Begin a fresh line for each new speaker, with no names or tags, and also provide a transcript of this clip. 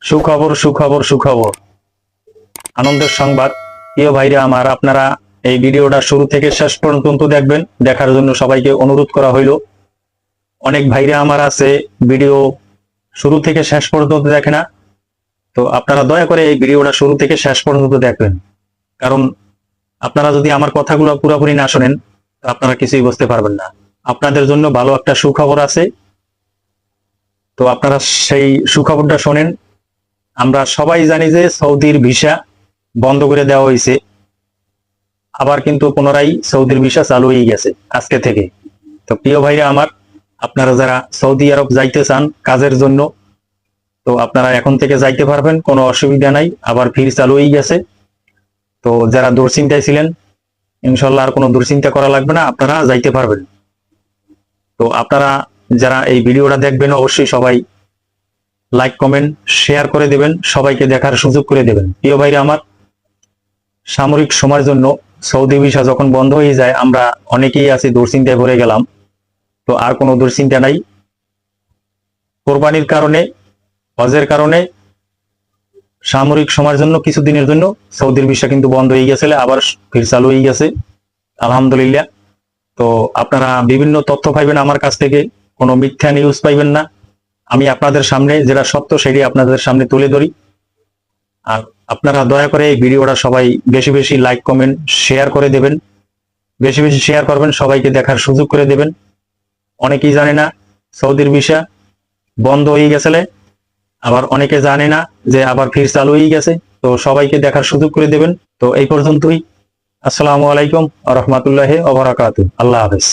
সুখবর সুখবর সুখবর, আনন্দের সংবাদ। প্রিয় ভাইরা আমার, আপনারা এই ভিডিওটা শুরু থেকে শেষ পর্যন্ত দেখবেন। দেখার জন্য সবাইকে অনুরোধ করা হইল। অনেক ভাইরা আমার আছে ভিডিও শুরু থেকে শেষ পর্যন্ত দেখে না, তো আপনারা দয়া করে এই ভিডিওটা শুরু থেকে শেষ পর্যন্ত দেখবেন। কারণ আপনারা যদি আমার কথাগুলো পুরোপুরি না শোনেন, তো আপনারা কিছুই বুঝতে পারবেন না। আপনাদের জন্য ভালো একটা সুখবর আছে, তো আপনারা সেই সুখবরটা শোনেন। আমরা সবাই জানি যে সৌদির ভিসা বন্ধ করে দেওয়া হয়েছে, আবার কিন্তু পুনরায় সৌদির ভিসা চালু হয়ে গেছে আজকে থেকে। তো প্রিয় ভাইরা আমার, আপনারা যারা সৌদি আরব যাইতে চান কাজের জন্য, তো আপনারা এখন থেকে যাইতে পারবেন, কোনো অসুবিধা নাই। আবার ফির চালু হয়ে গেছে। তো যারা দুশ্চিন্তায় ছিলেন, ইনশাল্লাহ আর কোনো দুশ্চিন্তা করা লাগবে না, আপনারা যাইতে পারবেন। তো আপনারা যারা এই ভিডিওটা দেখবেন, অবশ্যই সবাই লাইক কমেন্ট শেয়ার করে দেবেন, সবাইকে দেখার সুযোগ করে দেবেন। প্রিয় ভাইরা আমার, সাময়িক সময়ের জন্য সৌদি ভিসা যখন বন্ধ হয়ে যায়, আমরা অনেকেই আছি দুশ্চিন্তায় ভরে গেলাম। তো আর কোনো দুশ্চিন্তা নাই। কোরবানির কারণে, হজের কারণে সাময়িক সময়ের জন্য, কিছুদিনের জন্য সৌদির ভিসা কিন্তু বন্ধ হয়ে গেছিল, আবার ফির চালু হয়ে গেছে আলহামদুলিল্লাহ। তো আপনারা বিভিন্ন তথ্য পাইবেন আমার কাছ থেকে, কোনো মিথ্যা নিউজ পাইবেন না। আমি আপনাদের সামনে যেটা সত্য সেটি আপনাদের সামনে তুলে ধরি। আর আপনারা দয়া করে এই ভিডিওটা সবাই বেশি বেশি লাইক কমেন্ট শেয়ার করে দেবেন, বেশি বেশি শেয়ার করবেন, সবাইকে দেখার সুযোগ করে দেবেন। অনেকেই জানে না সৌদির ভিসা বন্ধ হয়ে গেছে, আবার অনেকে জানে না যে আবার ফির চালু হয়ে গেছে। তো সবাইকে দেখার সুযোগ করে দেবেন। তো এই পর্যন্তই। আসসালামু আলাইকুম ওয়া রাহমাতুল্লাহি ওয়া বারাকাতুহু। আল্লাহ হাফেজ।